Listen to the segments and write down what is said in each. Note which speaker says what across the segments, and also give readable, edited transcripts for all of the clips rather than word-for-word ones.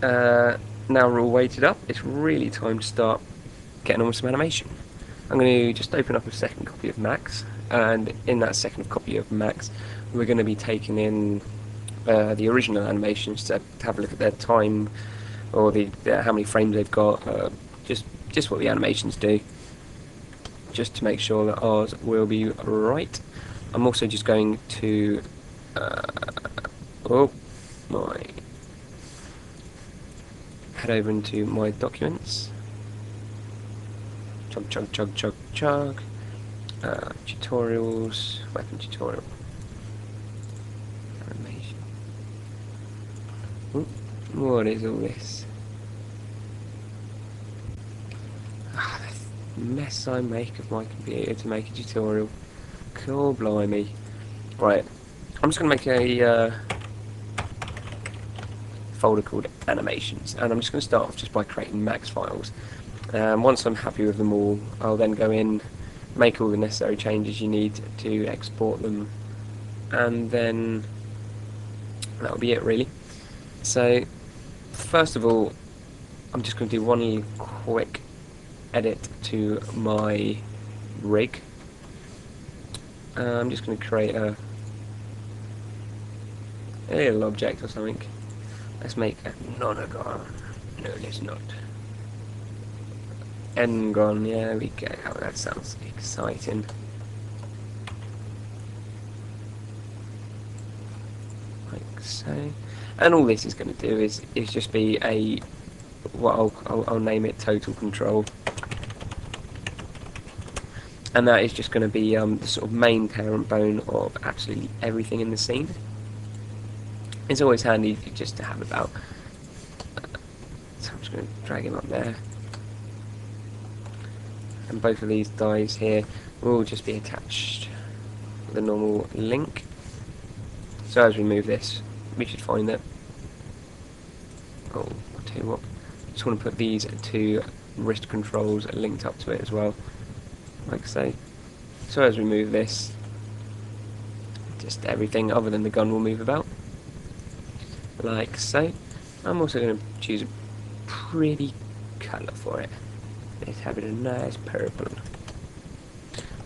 Speaker 1: Now we're all weighted up, it's really time to start getting on with some animation. I'm going to just open up a second copy of Max, and in that second copy of Max, we're going to be taking in the original animations to have a look at their time, or how many frames they've got, just what the animations do, just to make sure that ours will be right. I'm also just going to oh my head over into my documents. Chug chug chug chug chug. Tutorials, weapon tutorial, animation. Ooh, what is all this? The mess I make of my computer to make a tutorial. Cool, blimey. Right, I'm just going to make a folder called animations, and I'm just going to start off just by creating max files. Once I'm happy with them all, I'll then go in, make all the necessary changes you need to export them, and then that'll be it really. So first of all, I'm just going to do one quick edit to my rig. I'm just going to create a little object or something. Let's make a nonagon. No, let's not. Ngon, yeah, we go. Oh, that sounds exciting. Like so. And all this is going to do is just be what I'll name it total control. And that is just going to be the sort of main parent bone of absolutely everything in the scene. It's always handy just to have about. So I'm just going to drag him up there. And both of these dies here will just be attached with a normal link. So as we move this, we should find that. Oh, I'll tell you what. I just want to put these two wrist controls linked up to it as well, like so. So as we move this, just everything other than the gun will move about, like so. I'm also going to choose a pretty colour for it. Let's have it a nice purple,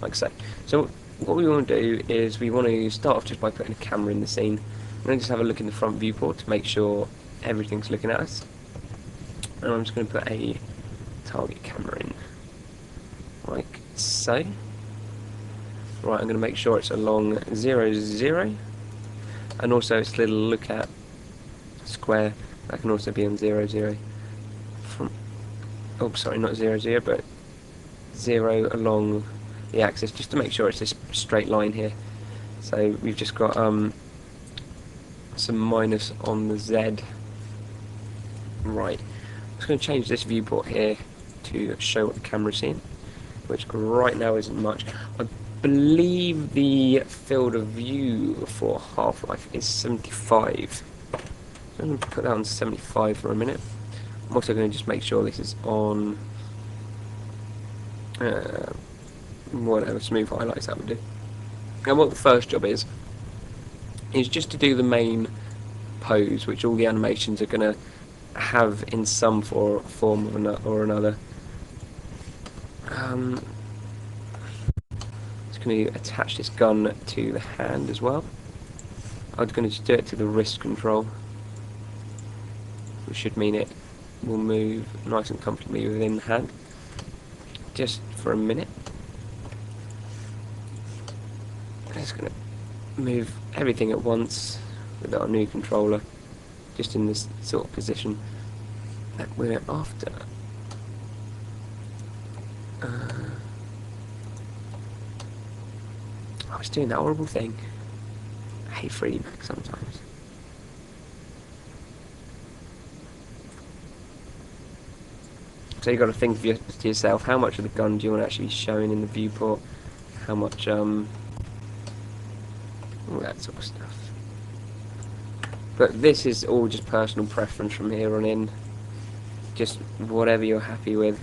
Speaker 1: like so. So what we want to do is we want to start off just by putting a camera in the scene. I'm going to just have a look in the front viewport to make sure everything's looking at us. And I'm just going to put a target camera in, like so. Right, I'm going to make sure it's along 0, 0, and also its little look at square, that can also be on 0, 0. Oh, sorry, not 0, 0, but 0 along the axis, just to make sure it's this straight line here. So we've just got some minus on the Z. Right, I'm just going to change this viewport here to show what the camera's seeing, which right now isn't much. I believe the field of view for Half-Life is 75. So I'm going to put that on 75 for a minute. I'm also going to just make sure this is on whatever smooth highlights that would do. And what the first job is just to do the main pose, which all the animations are going to have in some form or another. Just going to attach this gun to the hand as well. I'm going to just do it to the wrist control, which should mean it will move nice and comfortably within the hand, just for a minute. I'm just going to move everything at once with our new controller, just in this sort of position that we're after. I was doing that horrible thing. I hate 3D Max sometimes. So you've got to think to yourself, how much of the gun do you want to actually be showing in the viewport? How much, all that sort of stuff. But this is all just personal preference from here on in. Just whatever you're happy with.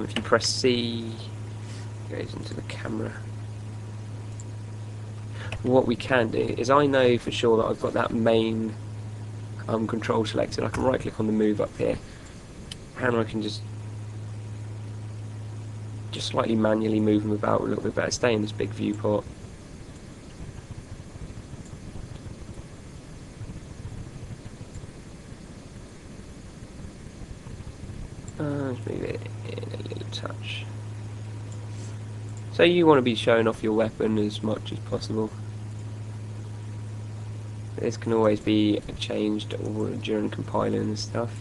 Speaker 1: If you press C, it goes into the camera. what we can do is, I know for sure that I've got that main control selected. I can right click on the move up here, and I can just slightly manually move them about a little bit better. Stay in this big viewport. Let's move it in a little touch. So you want to be showing off your weapon as much as possible. This can always be changed during compiling and stuff.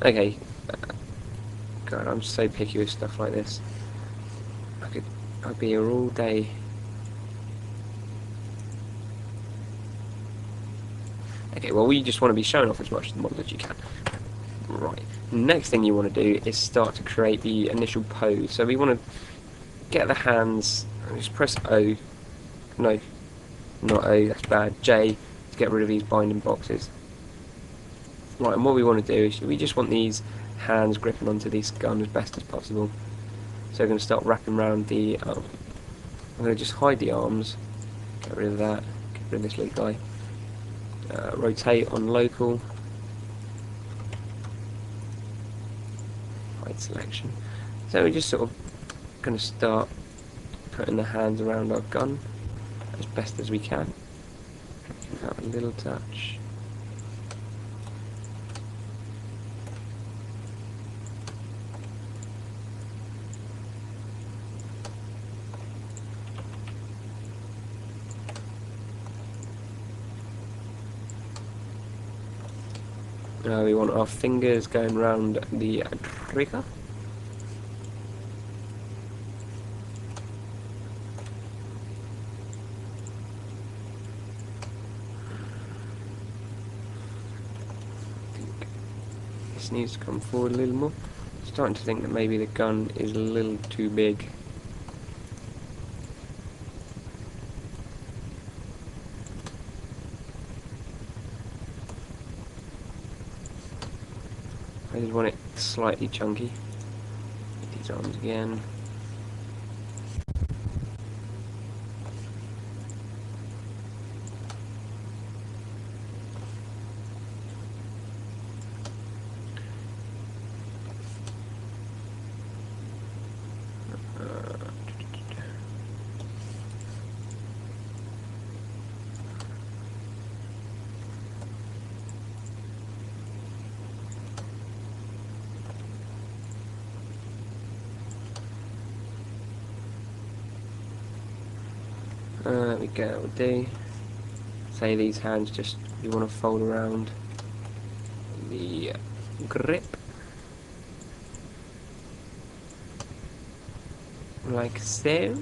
Speaker 1: Okay. God, I'm so picky with stuff like this. I'd be here all day. Okay, well, we just want to be showing off as much of the model as you can. Right. Next thing you want to do is start to create the initial pose. So we want to get the hands, just press O. No, not O, that's bad. J, to get rid of these binding boxes. Right, and what we want to do is we just want these hands gripping onto this gun as best as possible. So we're going to start wrapping around the I'm going to just hide the arms, get rid of that, get rid of this little guy. Rotate on local, hide selection. So we're just sort of going to start putting the hands around our gun as best as we can. Give that a little touch. We want our fingers going around the trigger. This needs to come forward a little more. I'm starting to think that maybe the gun is a little too big. I just want it slightly chunky. Get these arms again. There we go, we'll do. Say these hands just, you want to fold around the grip. Like so.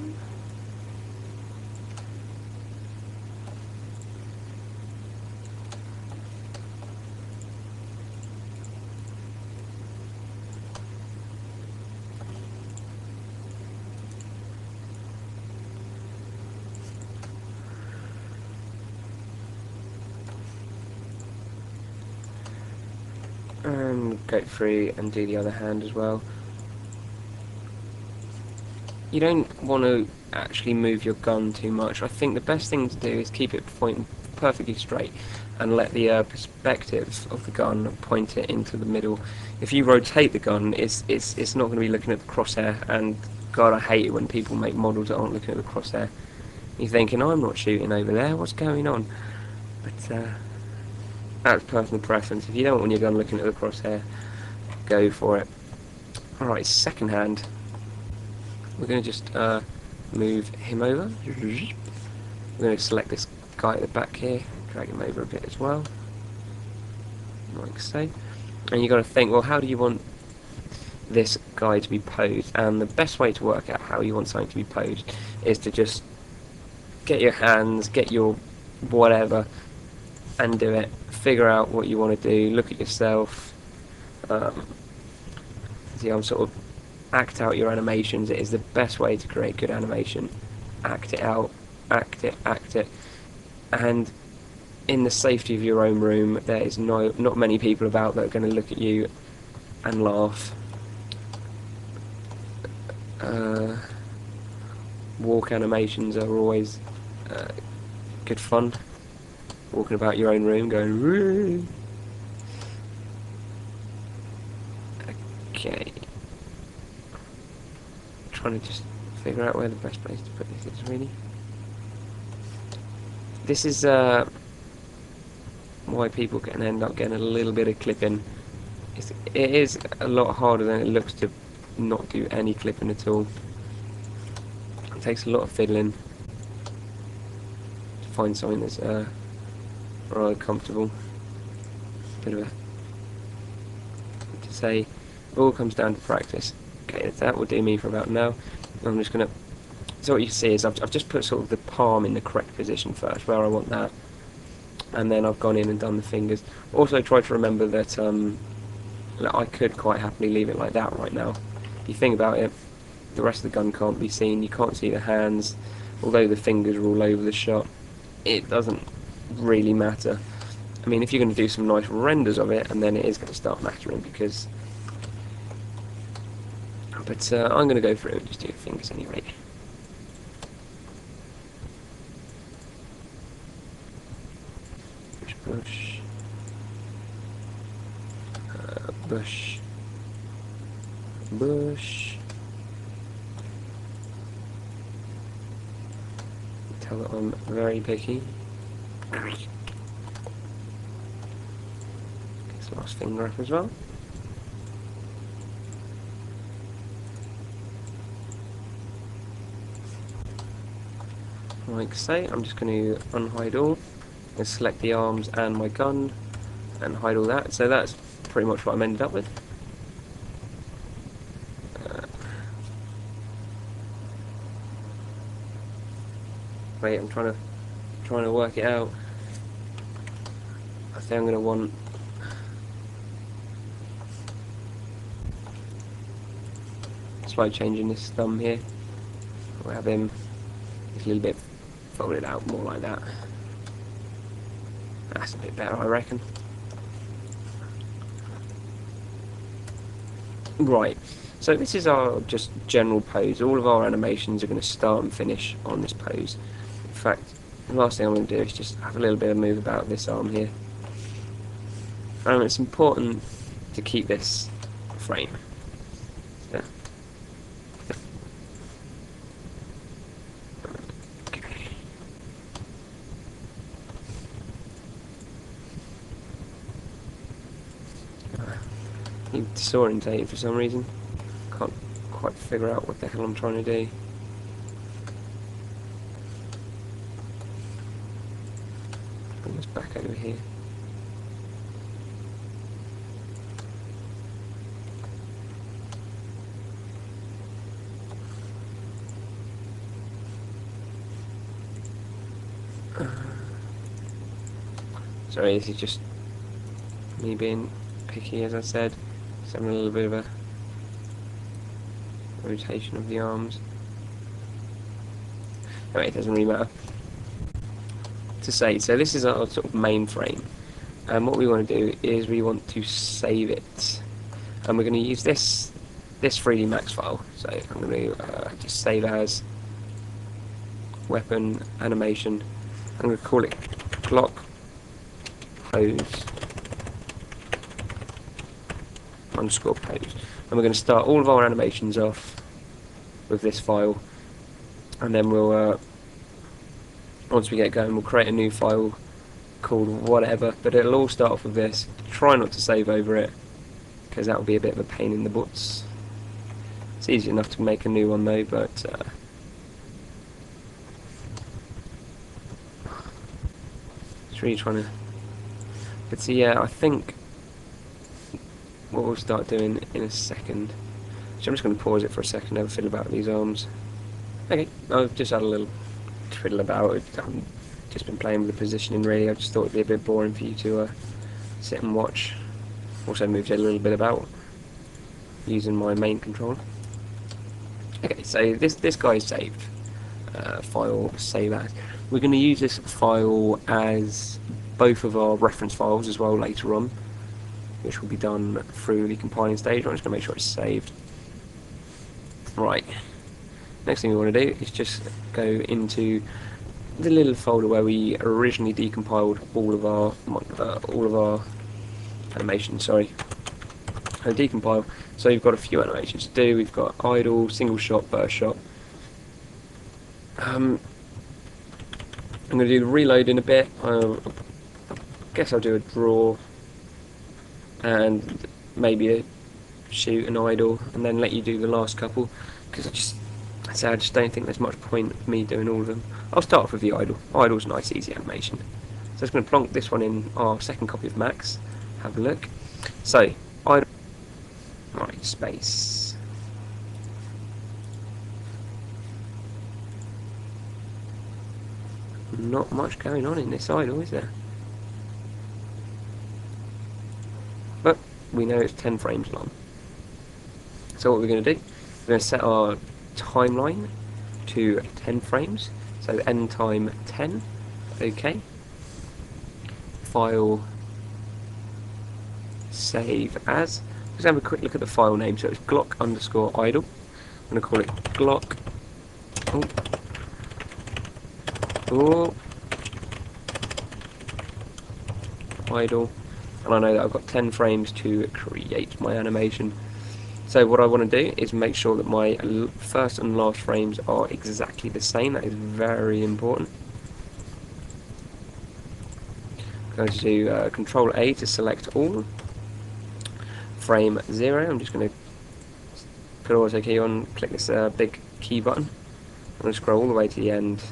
Speaker 1: And go through and do the other hand as well. You don't want to actually move your gun too much. I think the best thing to do is keep it pointing perfectly straight and let the perspective of the gun point it into the middle. If you rotate the gun, it's not going to be looking at the crosshair, and God, I hate it when people make models that aren't looking at the crosshair. You're thinking, I'm not shooting over there, what's going on? But that's personal preference. If you don't want your gun looking at the crosshair, go for it. Alright, second hand. We're going to just move him over. We're going to select this guy at the back here, drag him over a bit as well, like so. And you've got to think, well, how do you want this guy to be posed? And the best way to work out how you want something to be posed is to just get your hands, get your whatever, and do it. Figure out what you want to do, look at yourself. See, I'm sort of act out your animations. It is the best way to create good animation. Act it out, act it, and in the safety of your own room, there is not many people about that are going to look at you and laugh. walk animations are always good fun. Walking about your own room going, "Woo!" Okay. Trying to just figure out where the best place to put this is, really. This is why people can end up getting a little bit of clipping. It is a lot harder than it looks to not do any clipping at all. It takes a lot of fiddling to find something that's rather comfortable. Bit of a to say, it all comes down to practice. Okay, that will do me for about now. I'm just gonna. So what you see is I've just put sort of the palm in the correct position first, where I want that, and then I've gone in and done the fingers. Also, try to remember that I could quite happily leave it like that right now. If you think about it, the rest of the gun can't be seen. You can't see the hands, although the fingers are all over the shot. It doesn't really matter. I mean, if you're going to do some nice renders of it, and then it is going to start mattering because. But I'm going to go through and just do the fingers anyway. Bush, bush, bush. Tell that I'm very picky. This last finger up as well. Like so, I'm just going to unhide all and select the arms and my gun and hide all that. So that's pretty much what I'm ended up with. Wait, I'm trying to work it out. I think I'm going to want slight change in this thumb here. We'll have him a little bit folded out more like that. That's a bit better, I reckon. Right, so this is our just general pose. All of our animations are going to start and finish on this pose. In fact, the last thing I'm going to do is just have a little bit of move about this arm here. And it's important to keep this frame. So, disorientated for some reason. Can't quite figure out what the hell I'm trying to do. Bring this back over here. Sorry, this is just me being picky, as I said. Just having a little bit of a rotation of the arms. Anyway, it doesn't really matter to say. So this is our sort of main frame, and what we want to do is we want to save it, and we're going to use this 3D Max file. So I'm going to just save as weapon animation. I'm going to call it clock pose underscore pose, and we're going to start all of our animations off with this file, and then we'll once we get going we'll create a new file called whatever, but it'll all start off with this. Try not to save over it because that will be a bit of a pain in the butts. It's easy enough to make a new one though, but it's really trying to. But so yeah, I think what we'll start doing in a second. So I'm just going to pause it for a second, have a fiddle about these arms. Okay, I've just had a little twiddle about it. I've just been playing with the positioning really. I just thought it'd be a bit boring for you to sit and watch. Also moved it a little bit about using my main controller. Okay, so this guy is saved. File save as. We're going to use this file as both of our reference files as well later on, which will be done through the compiling stage. I'm just going to make sure it's saved. Right, Next thing we want to do is just go into the little folder where we originally decompiled all of our animations. Sorry, and decompile. So you've got a few animations to do. We've got idle, single shot, burst shot. I'm going to do the reload in a bit. I guess I'll do a draw and maybe a shoot and idle, and then let you do the last couple, because I just don't think there's much point of me doing all of them. I'll start off with the idle. Idle's a nice, easy animation. So I'm just going to plonk this one in our second copy of Max. Have a look. So, idle. Right, space. Not much going on in this idle, is there? But we know it's 10 frames long. So what we're going to do, we're going to set our timeline to 10 frames. So end time 10. Okay. File, save as. Let's have a quick look at the file name. So it's Glock_idle. I'm going to call it Glock. Idle. And I know that I've got 10 frames to create my animation. So what I want to do is make sure that my first and last frames are exactly the same. That is very important. I'm going to do Control A to select all. Frame 0. I'm just going to put auto key on, click this big key button. I'm going to scroll all the way to the end.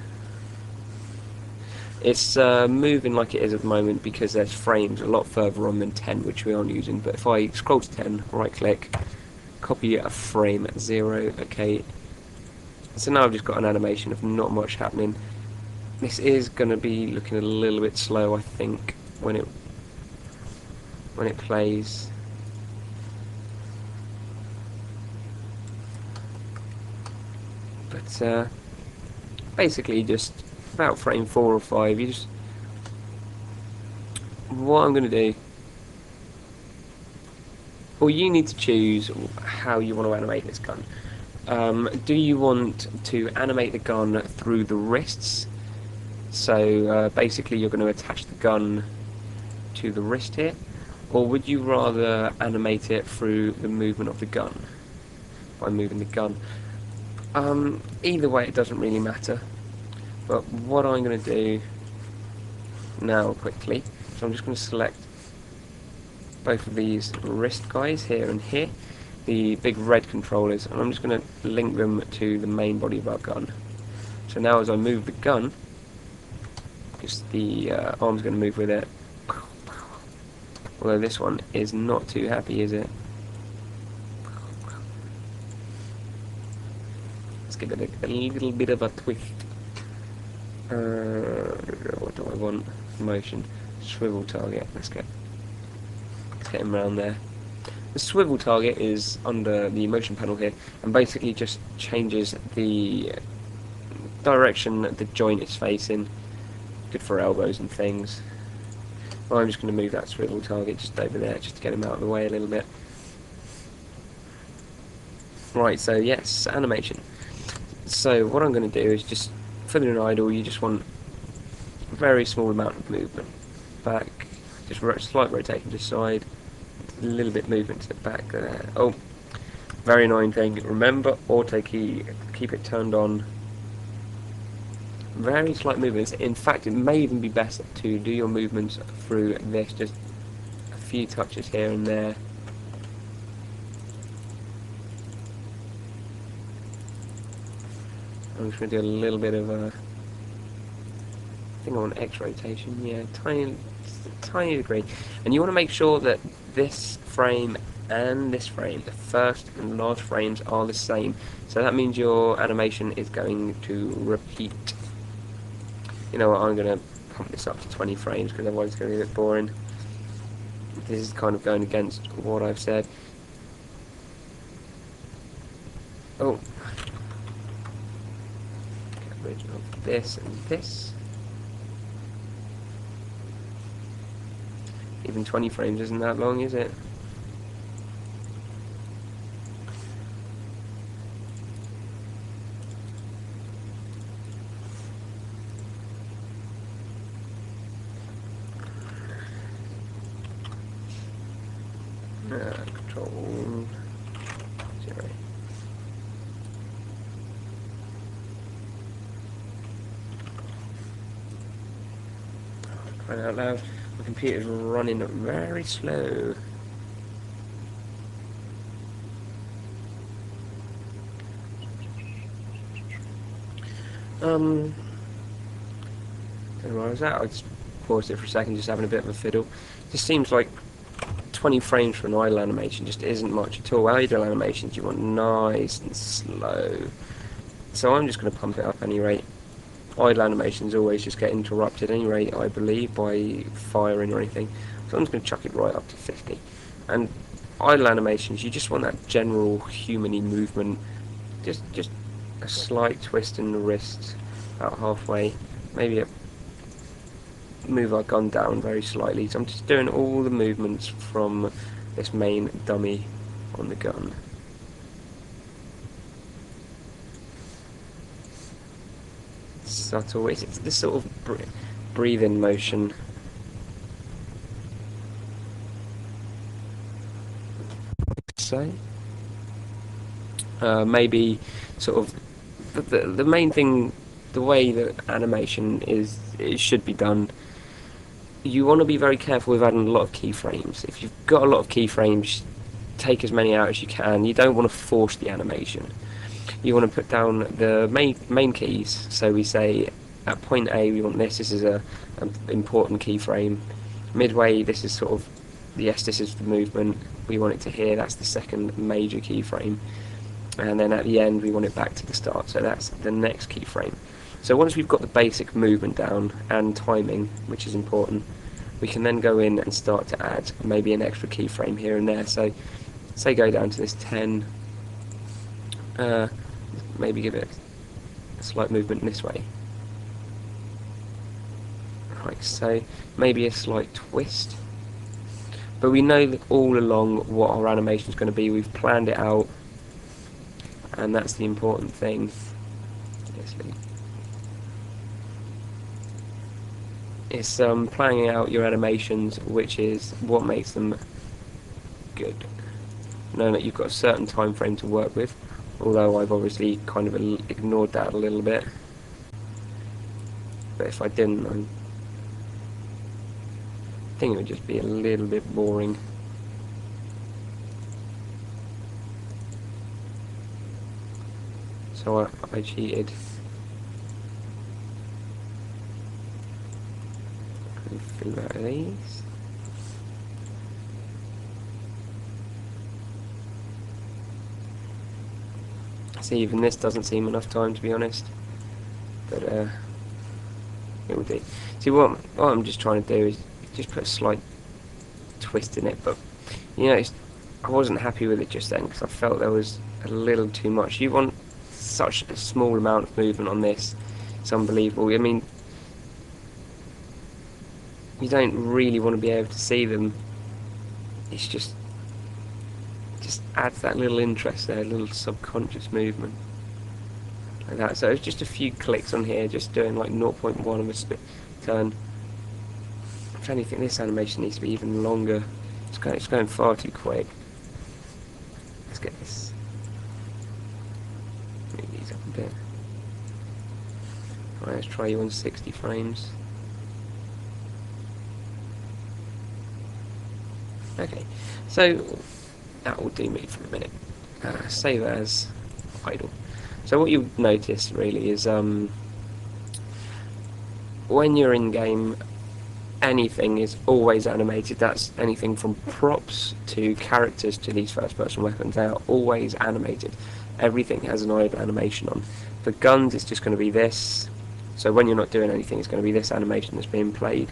Speaker 1: It's moving like it is at the moment because there's frames a lot further on than 10, which we aren't using. But if I scroll to 10, right click, copy a frame 0, okay. So now I've just got an animation of not much happening. This is going to be looking a little bit slow, I think, when it plays. But basically just about frame 4 or 5, what I'm going to do, well, you need to choose how you want to animate this gun. Do you want to animate the gun through the wrists? So basically you're going to attach the gun to the wrist here, or would you rather animate it through the movement of the gun, by moving the gun? Either way it doesn't really matter. But what I'm going to do now quickly, so I'm just going to select both of these wrist guys here and here, the big red controllers, and I'm just going to link them to the main body of our gun. So now as I move the gun, because the arm's going to move with it, although this one is not too happy, is it? Let's give it a little bit of a twist. What do I want? Motion. Swivel target. Let's get him around there. The swivel target is under the motion panel here, and basically just changes the direction that the joint is facing. Good for elbows and things. Well, I'm just going to move that swivel target just over there, just to get him out of the way a little bit. Right, so yes, animation. So what I'm going to do is just, for an idle, you just want a very small amount of movement. Back, just slight rotation to the side, a little bit movement to the back there. Oh, very annoying thing. Remember, auto key, keep it turned on. Very slight movements. In fact, it may even be best to do your movements through this, just a few touches here and there. I'm just going to do a little bit of a, I think I want X rotation, yeah, tiny degree. And you want to make sure that this frame and this frame, the first and last frames, are the same. So that means your animation is going to repeat. You know what, I'm going to pump this up to 20 frames because otherwise it's going to be a bit boring. This is kind of going against what I've said. Oh. Get rid of this and this. Even 20 frames isn't that long, is it? Control 0. Crying out loud, my computer's running very slow. Don't know where I was at. I just paused it for a second, just having a bit of a fiddle. Just seems like 20 frames for an idle animation just isn't much at all. Idle animations you want nice and slow. So I'm just going to pump it up at any rate. Idle animations always just get interrupted at any rate, I believe, by firing or anything. So I'm just going to chuck it right up to 50. And idle animations, you just want that general human-y movement. Just a slight twist in the wrist, about halfway. Maybe move our gun down very slightly. So I'm just doing all the movements from this main dummy on the gun. Subtle. It's this sort of breathing motion. So maybe sort of the main thing, the way that animation it should be done. You want to be very careful with adding a lot of keyframes. If you've got a lot of keyframes, take as many out as you can. You don't want to force the animation. You want to put down the main keys. So we say at point A we want this. This is an important keyframe. Midway, this is sort of yes, this is the movement. We want it to here. That's the second major keyframe. And then at the end we want it back to the start. So that's the next keyframe. So once we've got the basic movement down and timing, which is important, we can then go in and start to add maybe an extra keyframe here and there. So say go down to this 10, maybe give it a slight movement this way. Right, so maybe a slight twist. But we know that all along what our animation is going to be. We've planned it out, and that's the important thing. It's planning out your animations, which is what makes them good. Knowing that you've got a certain time frame to work with, although I've obviously kind of ignored that a little bit. But if I didn't, I think it would just be a little bit boring. So I cheated. Few out of these. See, even this doesn't seem enough time, to be honest. But it will do. See, what I'm just trying to do is just put a slight twist in it. But you know, I wasn't happy with it just then because I felt there was a little too much. You want such a small amount of movement on this. It's unbelievable. I mean, you don't really want to be able to see them. It's just adds that little interest there, a little subconscious movement like that. So it's just a few clicks on here, just doing like 0.1 of a split turn. If anything, this animation needs to be even longer. It's going far too quick. Let's get this. Move these up a bit. Right, let's try you on 60 frames. Okay, so that will do me for a minute. Save as idle. So what you'll notice really is when you're in game, anything is always animated. That's anything from props to characters to these first-person weapons. They are always animated. Everything has an idle animation on. For guns, it's just going to be this. So when you're not doing anything, it's going to be this animation that's being played.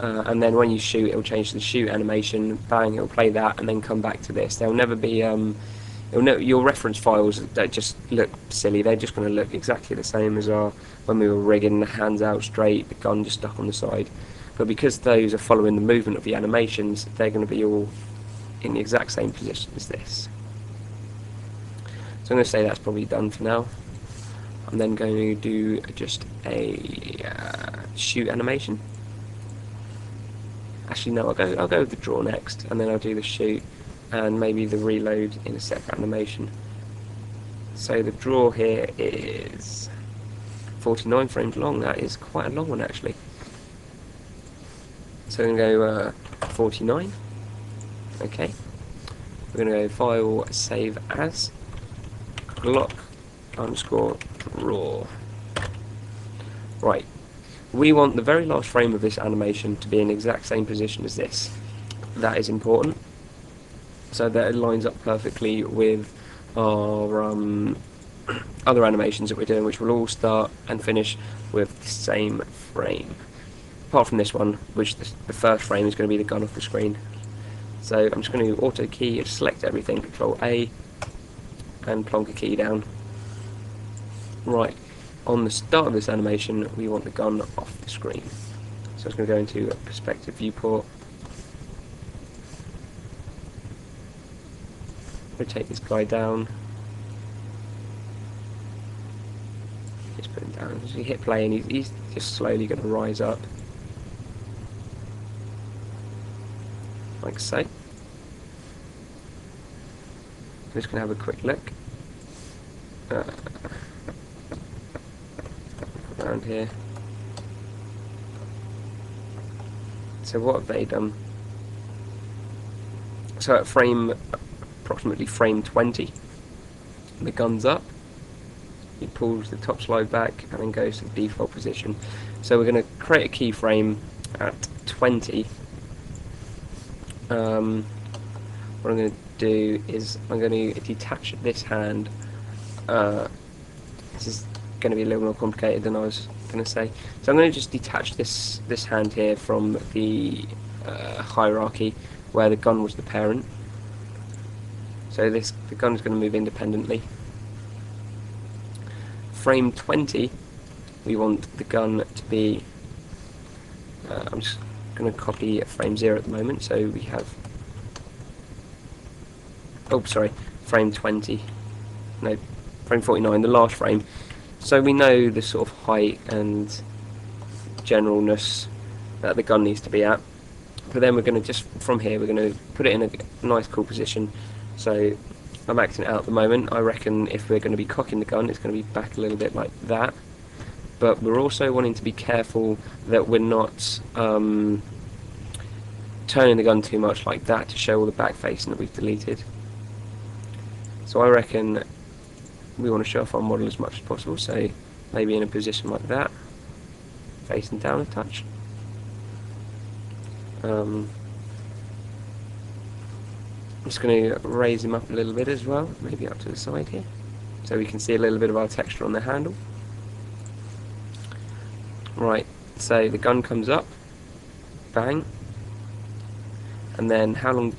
Speaker 1: And then when you shoot, it'll change to the shoot animation. Bang! It'll play that, and then come back to this. There'll never be your reference files that just look silly. They're just going to look exactly the same as when we were rigging, the hands out straight, the gun just stuck on the side. But because those are following the movement of the animations, they're going to be all in the exact same position as this. So I'm going to say that's probably done for now. I'm then going to do just a shoot animation. Actually, no, I'll go with the draw next, and then I'll do the shoot, and maybe the reload in a separate animation. So the draw here is 49 frames long. That is quite a long one, actually. So we're going to go 49. Okay. We're going to go File, Save As, Clock underscore draw. Right. We want the very last frame of this animation to be in the exact same position as this. That is important, so that it lines up perfectly with our other animations that we're doing, which will all start and finish with the same frame. Apart from this one, which the first frame is going to be the gun off the screen. So I'm just going to auto key, select everything, Control A, and plonk a key down. Right, on the start of this animation, we want the gun off the screen. So it's going to go into a perspective viewport. Rotate this guy down. Just put him down. As you hit play, and he's just slowly going to rise up. Like so. I'm just going to have a quick look around here. So what have they done? So at approximately frame 20, the gun's up. He pulls the top slide back and then goes to the default position. So we're going to create a keyframe at 20. What I'm going to do is I'm going to detach this hand. This is going to be a little more complicated than I was going to say. So I'm going to just detach this hand here from the hierarchy where the gun was the parent. So the gun is going to move independently. Frame 20, we want the gun to be. I'm just going to copy frame 0 at the moment, so we have. Oh, sorry, frame 20. No, frame 49, the last frame. So we know the sort of height and generalness that the gun needs to be at. But then we're going to just, from here, we're going to put it in a nice cool position. So I'm acting it out at the moment. I reckon if we're going to be cocking the gun, it's going to be back a little bit like that. But we're also wanting to be careful that we're not turning the gun too much like that to show all the back facing that we've deleted. So I reckon we want to show off our model as much as possible, so maybe in a position like that, facing down a touch. I'm just going to raise him up a little bit as well, maybe up to the side here, so we can see a little bit of our texture on the handle. Right, so the gun comes up, bang, and then how long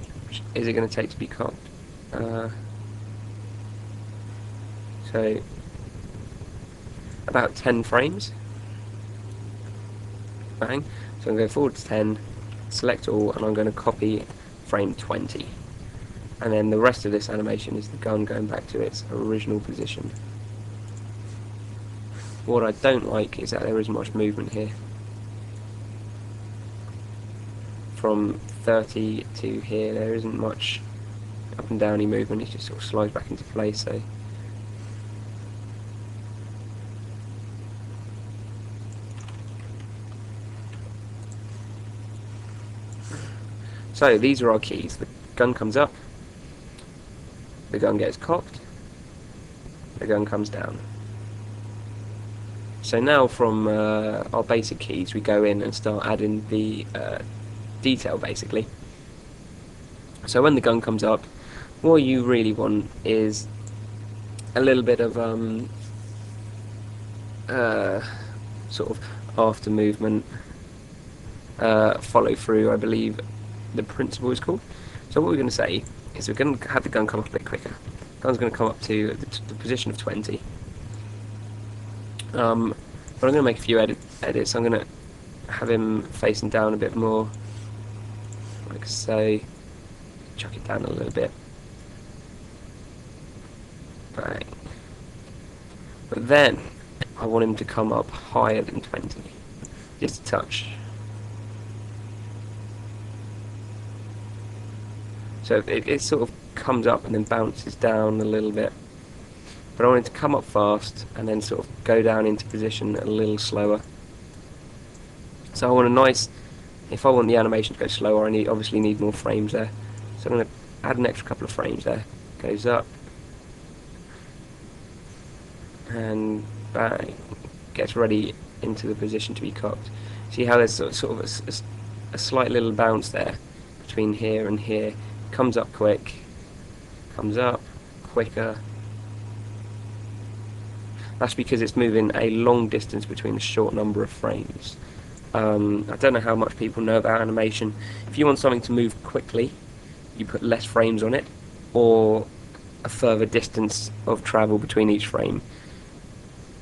Speaker 1: is it going to take to be cocked? So about 10 frames. Bang. So I'm going to go forward to 10, select all, and I'm going to copy frame 20. And then the rest of this animation is the gun going back to its original position. What I don't like is that there isn't much movement here. From 30 to here, there isn't much up and downy movement, it just sort of slides back into place. So these are our keys. The gun comes up, the gun gets cocked, the gun comes down. So now from our basic keys we go in and start adding the detail basically. So when the gun comes up, what you really want is a little bit of sort of after movement, follow through, I believe the principle is called. So what we're going to say is we're going to have the gun come up a bit quicker. The gun's going to come up to the position of 20. But I'm going to make a few edits. I'm going to have him facing down a bit more, like so. Chuck it down a little bit. Bang. But then I want him to come up higher than 20, just a touch. So it sort of comes up and then bounces down a little bit. But I want it to come up fast and then sort of go down into position a little slower. So I want a nice, if I want the animation to go slower, I obviously need more frames there. So I'm going to add an extra couple of frames there. Goes up, and bang, gets ready into the position to be cocked. See how there's sort of a slight little bounce there between here and here. Comes up quick, comes up quicker. That's because it's moving a long distance between a short number of frames. I don't know how much people know about animation. If you want something to move quickly, you put less frames on it, or a further distance of travel between each frame.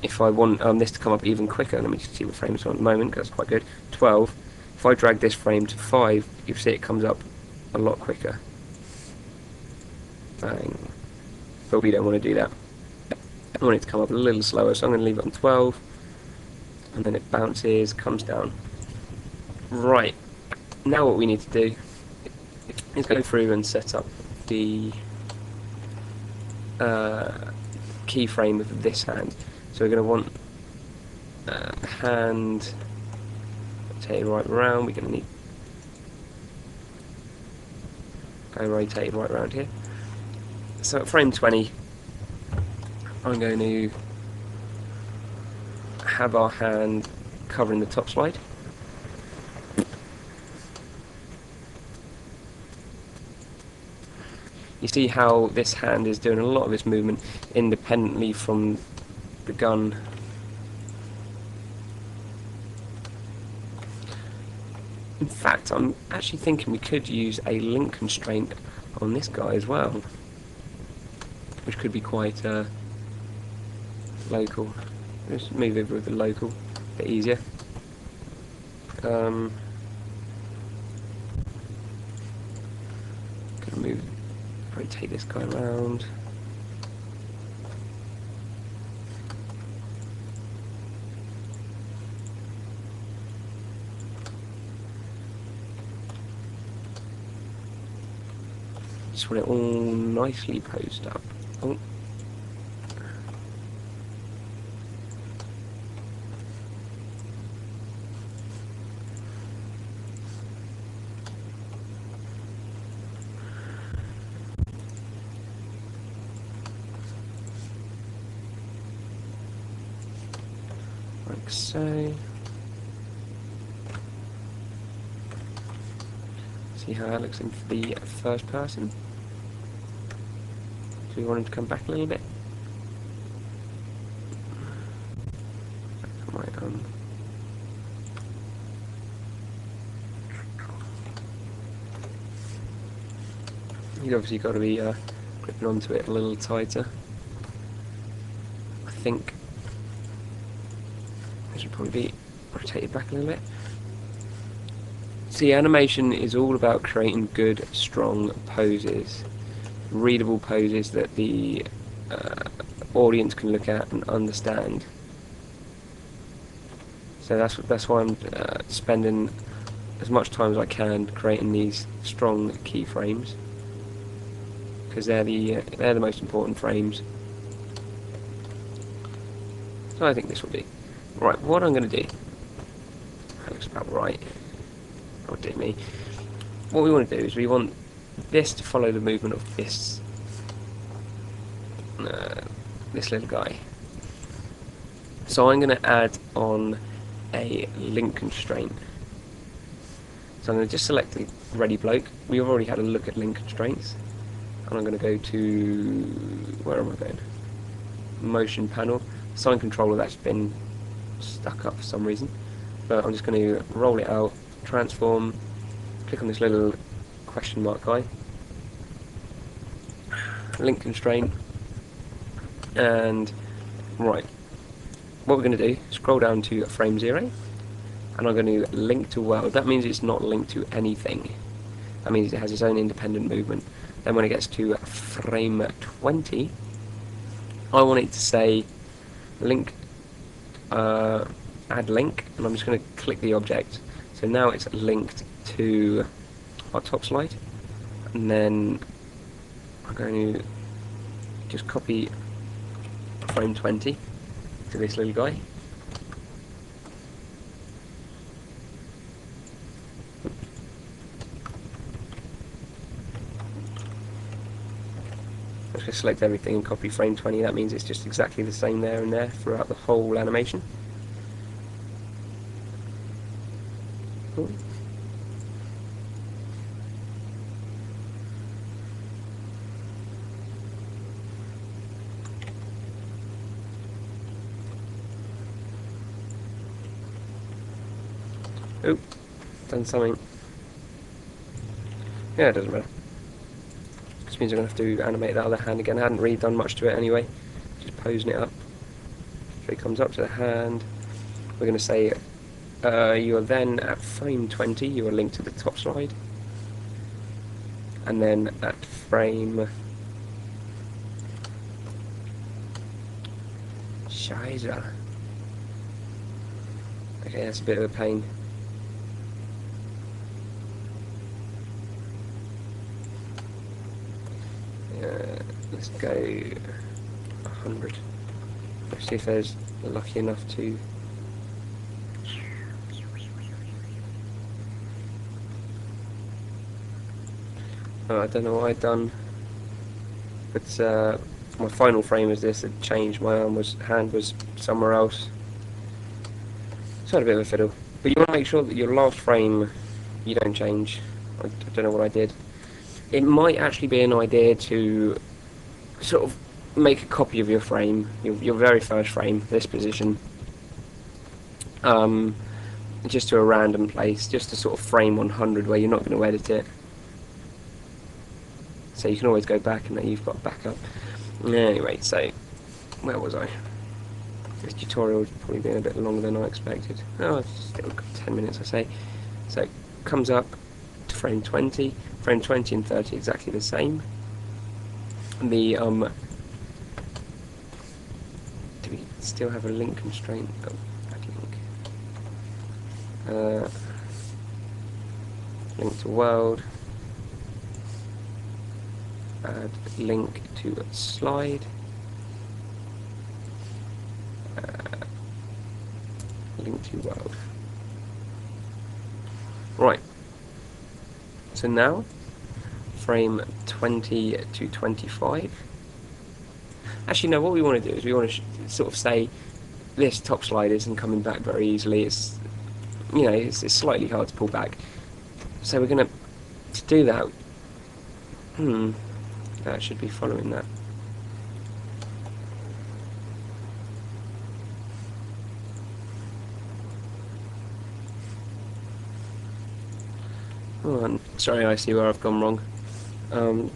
Speaker 1: If I want this to come up even quicker, let me just see what frames are at the moment, because that's quite good. 12. If I drag this frame to 5, you see it comes up a lot quicker. Bang. But we don't want to do that. I want it to come up a little slower, so I'm going to leave it on 12, and then it bounces, comes down. Right, now what we need to do is go through and set up the keyframe of this hand. So we're going to want hand rotated right around. We're going to need go rotated right around here. So at frame 20, I'm going to have our hand covering the top slide. You see how this hand is doing a lot of its movement independently from the gun. In fact, I'm actually thinking we could use a link constraint on this guy as well, which could be quite local. Let's move over with the local, a bit easier. Gonna move, rotate this guy around. Just want it all nicely posed up. Oh. Like so. See how that looks in the first person. Do we want him to come back a little bit? Right, you've obviously got to be gripping onto it a little tighter. I think it should probably be rotated back a little bit. See, animation is all about creating good, strong poses, readable poses that the audience can look at and understand. So that's why I'm spending as much time as I can creating these strong keyframes, because they're the most important frames. So I think this will be right. What I'm going to do, that looks about right. Oh dear me. What we want to do is we want this to follow the movement of this little guy. So I'm going to add on a link constraint. So I'm going to just select the ready bloke. We've already had a look at link constraints, and I'm going to go to, where am I going? Motion panel. Sign controller, that's been stuck up for some reason, but I'm just going to roll it out, transform, click on this little question mark guy, link constraint, and right, what we're going to do, scroll down to frame 0, and I'm going to link to world. That means it's not linked to anything. That means it has its own independent movement. Then when it gets to frame 20, I want it to say link, add link, and I'm just going to click the object. So now it's linked to our top slide. and then I'm going to just copy frame 20 to this little guy. I'm just going to select everything and copy frame 20. That means it's just exactly the same there and there throughout the whole animation. Cool. Oop, done something. Yeah, it doesn't matter. This means I'm going to have to animate that other hand again. I hadn't really done much to it anyway. Just posing it up. So it comes up to the hand. We're going to say you are then at frame 20, you are linked to the top slide. And then at frame... Scheiße. Okay, that's a bit of a pain. Let's go 100. Let's see if there's lucky enough to... Oh, I don't know what I've done, but my final frame is this. It changed. My hand was somewhere else. It's had a bit of a fiddle, but you want to make sure that your last frame you don't change. I don't know what I did. It might actually be an idea to sort of make a copy of your frame, your very first frame, this position, just to a random place, just to sort of frame 100 where you're not going to edit it. So you can always go back and then you've got backup. Anyway, so where was I? This tutorial has probably been a bit longer than I expected. Oh, it's still got 10 minutes, I say. So it comes up to frame 20. Frame 20 and 30 exactly the same. The do we still have a link constraint? Oh, add link. Link to world. Add link to slide. Link to world. Right. So now, frame 20 to 25. Actually, no. What we want to do is we want to sort of say this top slide isn't coming back very easily. It's, you know, it's slightly hard to pull back. So we're going to do that. That should be following that. Oh, sorry, I see where I've gone wrong. Oh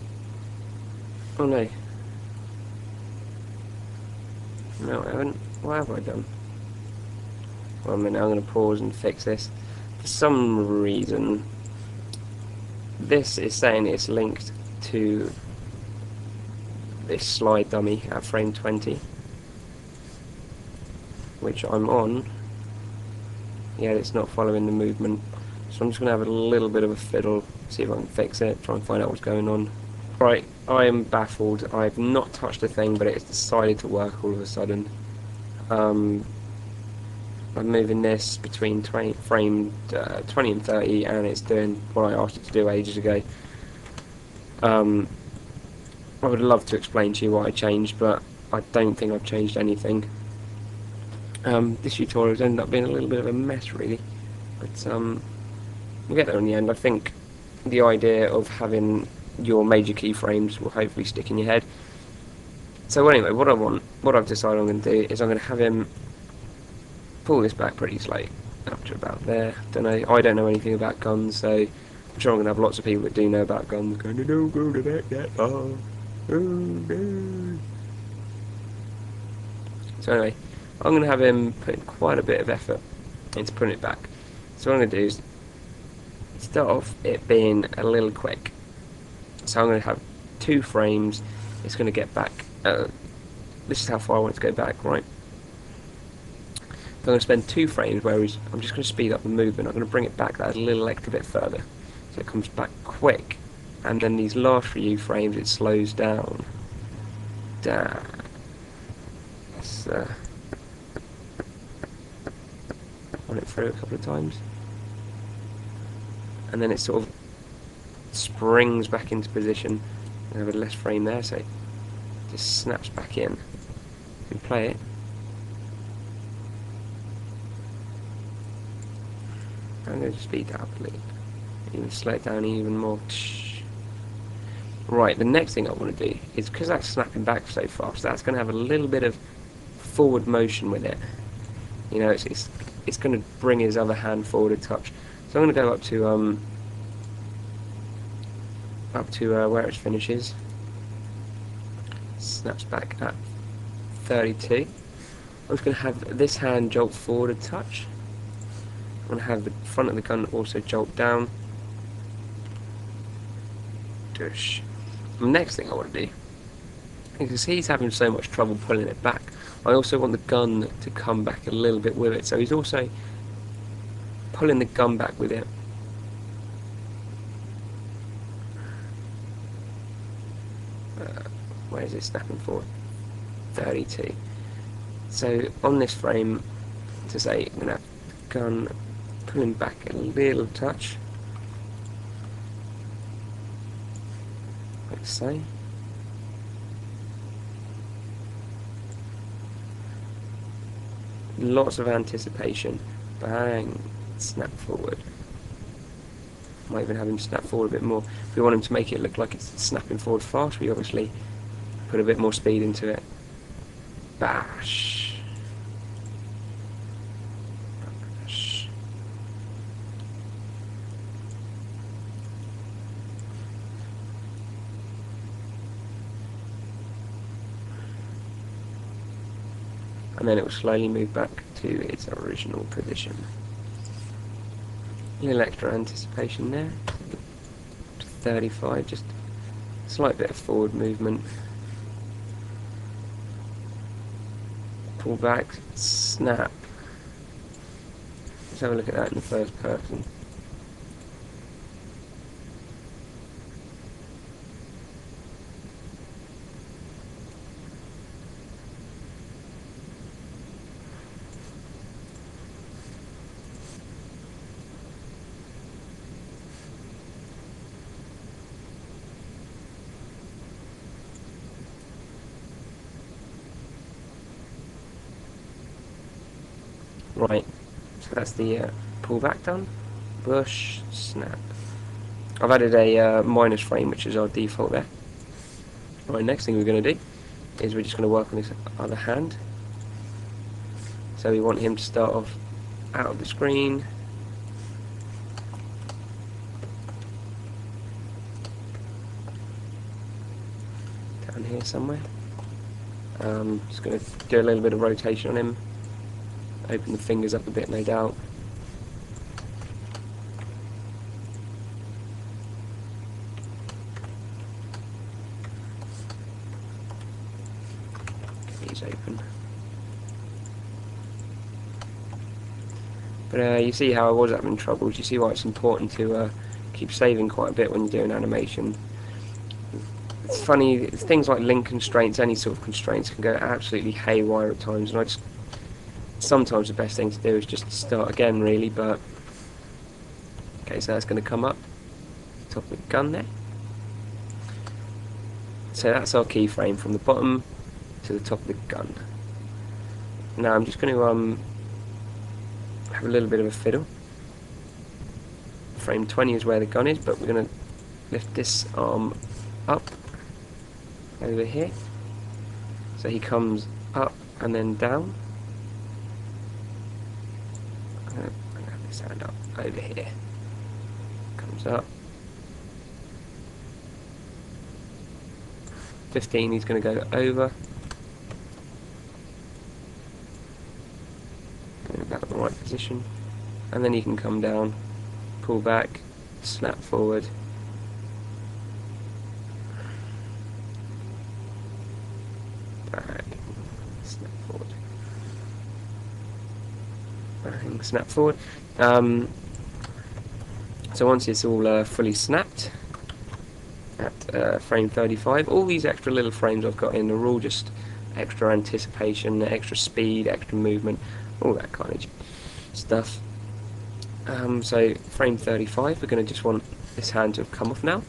Speaker 1: no. No, I haven't. What have I done? Well, a minute, I'm going to pause and fix this. For some reason, this is saying it's linked to this slide dummy at frame 20, which I'm on, yet it's not following the movement. So I'm just going to have a little bit of a fiddle, see if I can fix it, try and find out what's going on. Right, I am baffled. I've not touched a thing, but it's decided to work all of a sudden. I'm moving this between frame 20 and 30, and it's doing what I asked it to do ages ago. I would love to explain to you what I changed, but I don't think I've changed anything. This tutorial has ended up being a little bit of a mess, really, but we'll get there in the end. I think the idea of having your major keyframes will hopefully stick in your head. So anyway, what I've decided I'm going to do is I'm going to have him pull this back pretty slowly, up to about there. I don't know anything about guns, so I'm sure I'm going to have lots of people that do know about guns going, "Don't go to that far. Oh, no." So anyway, I'm going to have him put quite a bit of effort into putting it back. So what I'm going to do is start off it being a little quick. So I'm going to have 2 frames. It's going to get back. This is how far I want it to go back, right? I'm going to spend 2 frames where I'm just going to speed up the movement. I'm going to bring it back that little extra bit further, so it comes back quick. and then these last few frames it slows down. Damn. Let's run it through a couple of times, and then it sort of springs back into position. I have a less frame there, so it just snaps back in. You can play it. I'm going to speed that up a little. Even slow it down even more. Right, the next thing I want to do is, because that's snapping back so fast, that's going to have a little bit of forward motion with it. You know, it's going to bring his other hand forward a touch. So I'm going to go up to where it finishes. Snaps back at 32. I'm just going to have this hand jolt forward a touch. I'm going to have the front of the gun also jolt down. Dush. The next thing I want to do, because he's having so much trouble pulling it back, I also want the gun to come back a little bit with it. So he's also pulling the gun back with it. Where is it snapping forward? 32. So on this frame, to say, I'm going to have the gun pulling back a little touch, like so. Lots of anticipation. Bang, snap forward. Might even have him snap forward a bit more. If we want him to make it look like it's snapping forward fast, we obviously put a bit more speed into it. Bash. Bash. And then it will slowly move back to its original position. A little extra anticipation there. To 35, just a slight bit of forward movement. Pull back, snap. Let's have a look at that in the first person. Right, so that's the pull back done. Bush, snap. I've added a minus frame, which is our default there. Right, next thing we're going to do is we're just going to work on this other hand. So we want him to start off out of the screen. Down here somewhere. Just going to do a little bit of rotation on him. Open the fingers up a bit, no doubt. Get these open. But you see how I was having troubles. You see why it's important to keep saving quite a bit when you're doing animation. It's funny, things like link constraints, any sort of constraints, can go absolutely haywire at times, and sometimes the best thing to do is just start again, really. But okay, so that's going to come up top of the gun there. So that's our keyframe from the bottom to the top of the gun. Now I'm just going to have a little bit of a fiddle. Frame 20 is where the gun is, but we're going to lift this arm up over here, so he comes up and then down. I'm going to have this hand up over here. Comes up. 15, he's going to go over. Going back in the right position. And then he can come down, pull back, snap forward. Bang, snap forward. Bang, snap forward. So once it's all fully snapped, at frame 35. All these extra little frames I've got in are all just extra anticipation, extra speed, extra movement, all that kind of stuff. So frame 35, we're going to just want this hand to have come off now.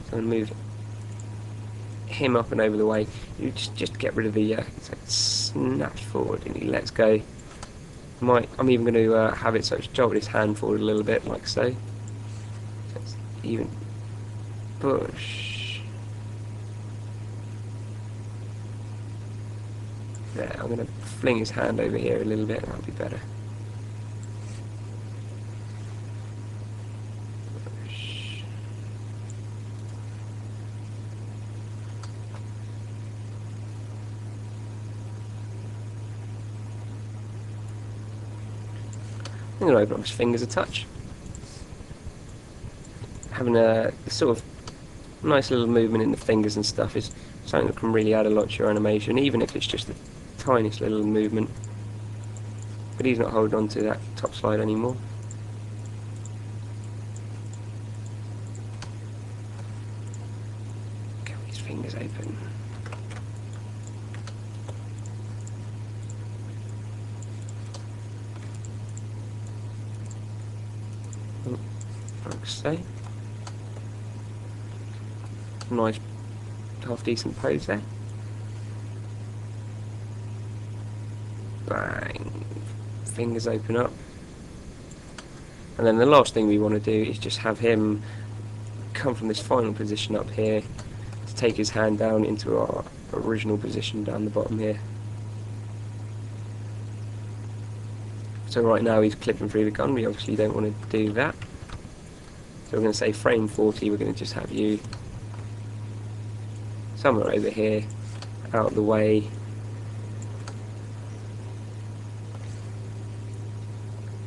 Speaker 1: So I'm going to move him up and over the way. You just get rid of the so it snaps forward and he lets go. I'm even going to have it so it's jolted his hand forward a little bit, like so. So it's even push. There, I'm going to fling his hand over here a little bit, that'll be better. Push. I'm going to open up his fingers a touch. Having a sort of nice little movement in the fingers and stuff is something that can really add a lot to your animation, even if it's just the tiniest little movement. But he's not holding on to that top slide anymore. Get his fingers open. Like so. Nice, half decent pose there. Bang. Fingers open up. And then the last thing we want to do is just have him come from this final position up here to take his hand down into our original position down the bottom here. So right now he's clipping through the gun, we obviously don't want to do that. So we're going to say frame 40, we're going to just have you somewhere over here, out of the way.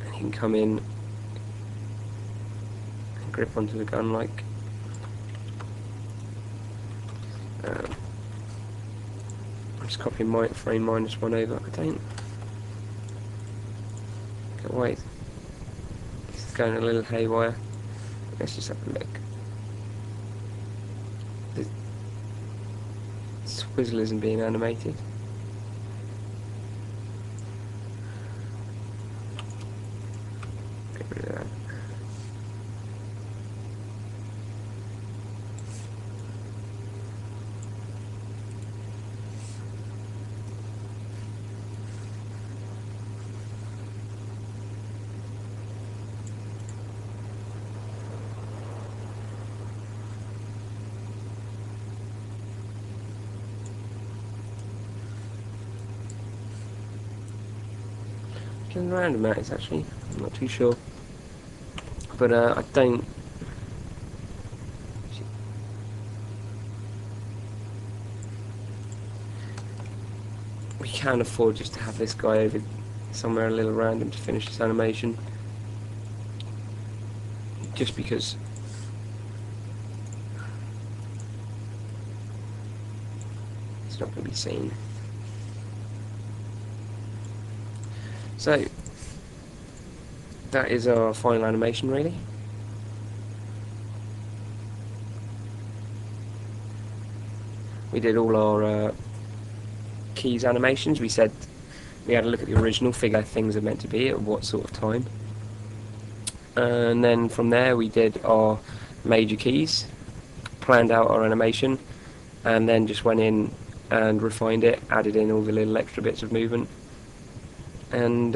Speaker 1: And he can come in and grip onto the gun like. I'm just copying my frame -1 over, I don't. Wait, it's going a little haywire. Let's just have a look. The swizzle isn't being animated. Get rid of that. Random that is actually, I'm not too sure, but I don't. We can afford just to have this guy over somewhere a little random to finish this animation, just because it's not going to be seen. So that is our final animation, really. We did all our keys animations. We said we had a look at the original, figure out things are meant to be at what sort of time, and then from there we did our major keys, planned out our animation, and then just went in and refined it, added in all the little extra bits of movement. And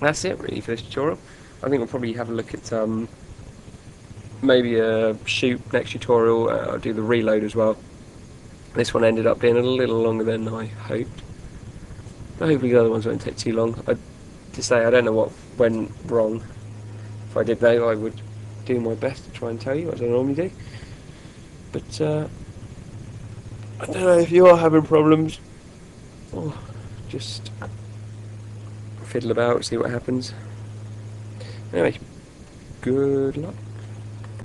Speaker 1: that's it really for this tutorial. I think we'll probably have a look at maybe a shoot next tutorial. I'll do the reload as well. This one ended up being a little longer than I hoped. But hopefully the other ones won't take too long. To say I don't know what went wrong. If I did know, I would do my best to try and tell you, as I normally do. But I don't know if you are having problems. Oh, just fiddle about, see what happens. Anyway, good luck.